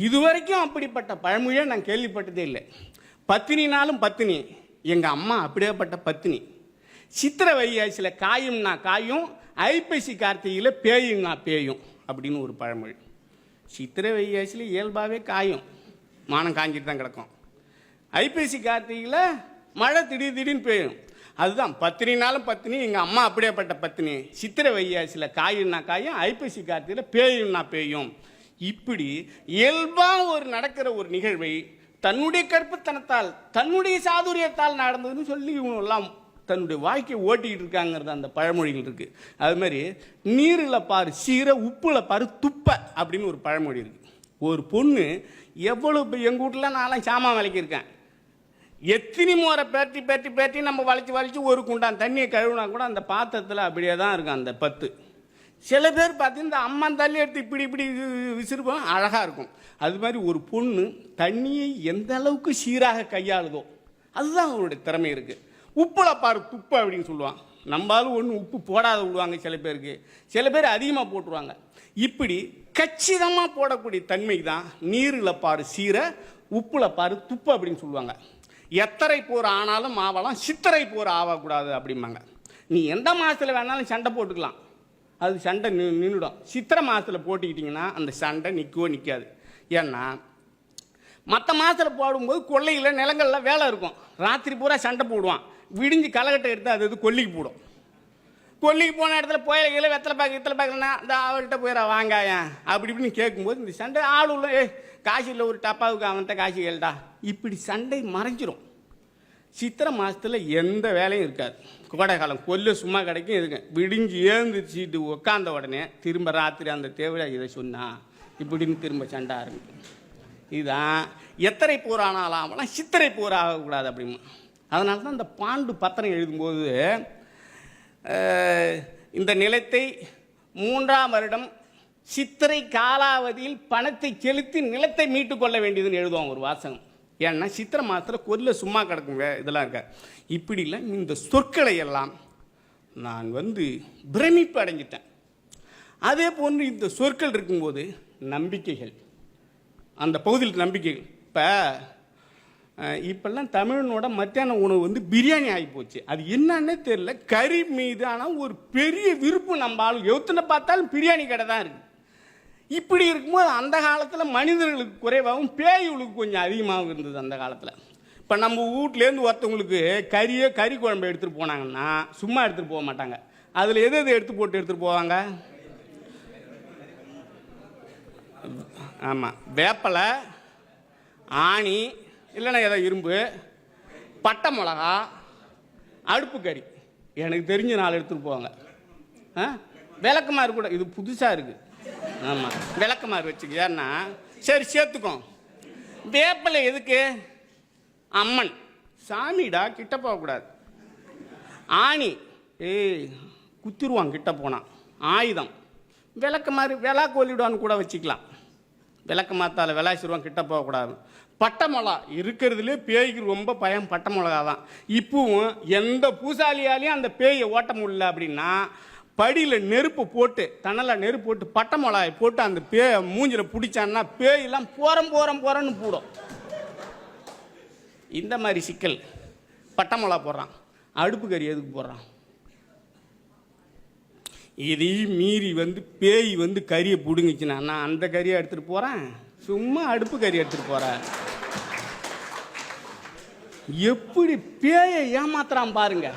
இதுவரைக்கும் அப்படிப்பட்ட பழமொழியை நான் கேள்விப்பட்டதே இல்லை. பத்தினினாலும் பத்தினி, எங்கள் அம்மா அப்படியேப்பட்ட பத்தினி. சித்திரை வைகாசியில் காயும்னா காயும், ஐப்பசி கார்த்திகையில் பேயும்னா பேயும் அப்படின்னு ஒரு பழமொழி. சித்திரை வைகாசியில் இயல்பாகவே காயும், மானம் காஞ்சிட்டு தான் கிடக்கும். ஐப்பசி கார்த்திகையில் மழை திடீர்னு பெய்யும். அதுதான் பத்தினினாலும் பத்தினி, எங்கள் அம்மா அப்படியேப்பட்ட பத்தினி. சித்திரை வைகாசியில் காயும்னா காயும், ஐப்பசி கார்த்திகையில் பேயும்னா பேயும். இப்படி இயல்பாக ஒரு நடக்கிற ஒரு நிகழ்வை தன்னுடைய கற்பத்தனத்தால் தன்னுடைய சாதுரியத்தால் நடந்ததுன்னு சொல்லி இவங்கெல்லாம் தன்னுடைய வாழ்க்கையை ஓட்டிக்கிட்டு இருக்காங்கிறது அந்த பழமொழிகள் இருக்குது. அது மாதிரி நீரில் பாரு சீரை, உப்பில் பாரு துப்ப அப்படின்னு ஒரு பழமொழி இருக்குது. ஒரு பொண்ணு எவ்வளோ, எங்கள் வீட்டில் நான்லாம் சாமான் விளக்கியிருக்கேன். எத்தனை முறை பேட்டி நம்ம வளைச்சி ஒரு குண்டான் தண்ணியை கழுவுனா கூட அந்த பாத்திரத்தில் அப்படியே தான் இருக்கும் அந்த பத்து. சில பேர் பார்த்து இந்த அம்மா தள்ளி எடுத்து இப்படி விசிறுப்போம், அழகாக இருக்கும். அது மாதிரி ஒரு பொண்ணு தண்ணியை எந்த அளவுக்கு சீராக கையாளுதோ அதுதான் அவருடைய திறமை இருக்குது. உப்பில் பாரு துப்பு அப்படின்னு சொல்லுவான். நம்மளாலும் ஒன்று உப்பு போடாத விடுவாங்க சில பேருக்கு, சில பேர் அதிகமாக போட்டுருவாங்க. இப்படி கச்சிதமாக போடக்கூடிய தன்மை தான் நீரில் பாரு சீரை, உப்பில் பாரு துப்பு அப்படின்னு சொல்லுவாங்க. எத்தரை போர் ஆனாலும் ஆவலாம், சித்திரை போர் ஆகக்கூடாது அப்படிம்பாங்க. நீ எந்த மாதத்தில் வேணாலும் சண்டை போட்டுக்கலாம், அது சண்டை நின்றுடும். சித்திரை மாதத்தில் போட்டுக்கிட்டிங்கன்னா அந்த சண்டை நிற்காது. ஏன்னா மற்ற மாதத்தில் போடும்போது கொள்ளையில் நிலங்களில் வேலை இருக்கும், ராத்திரி பூரா சண்டை போடுவான். விடிஞ்சு களைகட்டை எடுத்து அது கொல்லிக்கு போடும். கொல்லிக்கு போன இடத்துல புயல்களை வெத்தலை பார்க்கலன்னா இந்த அவர்கிட்ட போயிடா வாங்காயன் அப்படி இப்படின்னு கேட்கும்போது இந்த சண்டை ஆள் உள்ள காசு இல்லை, ஒரு டப்பாவுக்கு அவன்கிட்ட காசு கேள்டா, இப்படி சண்டை மறைஞ்சிரும். சித்திரை மாதத்தில் எந்த வேலையும் இருக்காது. கோடை காலம் கொல்ல சும்மா கிடைக்கும். எதுக்கு விடிஞ்சு ஏந்துச்சிட்டு உட்காந்த உடனே திரும்ப ராத்திரி அந்த தேவையா இதை சொன்னா இப்படின்னு திரும்ப சண்டை ஆரம்பிக்கும். இதுதான் எத்தனை போர் ஆனாலும் ஆகலாம், சித்திரை போர் ஆகக்கூடாது அப்படின்னு. அதனால தான் இந்த பாண்டு பத்திரம் எழுதும்போது இந்த நிலத்தை 3ஆம் வருடம் சித்திரை காலாவதியில் பணத்தை செலுத்தி நிலத்தை மீட்டு கொள்ள வேண்டியதுன்னு எழுதுவாங்க ஒரு வாசகம். ஏன்னா சித்திரை மாதத்தில் கொல்ல சும்மா கிடக்குங்க இதெல்லாம் இருக்க. இப்படிலாம் இந்த சொற்களை எல்லாம் நான் பிரமிப்பு அடைஞ்சிட்டேன். அதே போன்று இந்த சொற்கள் இருக்கும்போது நம்பிக்கைகள், அந்த பகுதியில் நம்பிக்கைகள். இப்பெல்லாம் தமிழனோட மத்தியான உணவு பிரியாணி ஆகிப்போச்சு. அது என்னன்னே தெரியல. கறி மீது ஆனால் ஒரு பெரிய விருப்பம் நம்ம ஆள் எத்தனை பார்த்தாலும் பிரியாணி கடை தான் இருக்குது. இப்படி இருக்கும்போது அந்த காலத்தில் மனிதர்களுக்கு குறைவாகவும் பேய்களுக்கு கொஞ்சம் அதிகமாகவும் இருந்தது அந்த காலத்தில். இப்போ நம்ம வீட்லேருந்து ஒருத்தவங்களுக்கு கறி குழம்பு எடுத்துகிட்டு போனாங்கன்னா சும்மா எடுத்துகிட்டு போக மாட்டாங்க. அதில் எது எடுத்துகிட்டு போவாங்க? ஆமாம், வேப்பலை, ஆணி, இல்லைன்னா ஏதோ இரும்பு, பட்டை மிளகா, அடுப்பு கறி, எனக்கு தெரிஞ்ச 4 எடுத்துகிட்டு போவாங்க. விளக்கமாறு கூட, இது புதுசாக இருக்குது. ஆமாம், விளக்கமாறு வச்சுக்க. ஏன்னா சரி சேர்த்துக்கோம். வேப்பலை எதுக்கு? அம்மன் சாமிடா, கிட்ட போகக்கூடாது. ஆணி குத்திடுவான் கிட்ட போனான். ஆயுதம். விளக்கமாறு விளாக்கொல்லிடுவான்னு கூட வச்சுக்கலாம். விளக்க மாத்தால் விளாசிடுவான், கிட்ட போகக்கூடாது. பட்டை மிளகா இருக்கிறதுலே பேய்க்கு ரொம்ப பயம் பட்டை மிளகா தான். இப்பவும் எந்த பூசாலியாலையும் அந்த பேயை ஓட்ட முடியல அப்படின்னா படியில் நெருப்பு போட்டு, தணலில் நெருப்பு போட்டு பட்டை மிளகாயை போட்டு அந்த பேயை மூஞ்சில் பிடிச்சான்னா பேயெல்லாம் போகிறன்னு போடும். இந்த மாதிரி சிக்கல். பட்டை மிளகா போடுறான், அடுப்பு கறி எதுக்கு போடுறான்? இதையும் மீறி பேய் கறியை பிடுங்கிச்சுன்னா நான் அந்த கறியை எடுத்துகிட்டு போகிறேன், சும்மா அடுப்பு கறி எடுத்துகிட்டு போகிறேன். எப்படி பேயை ஏமாத்துறான் பாருங்க.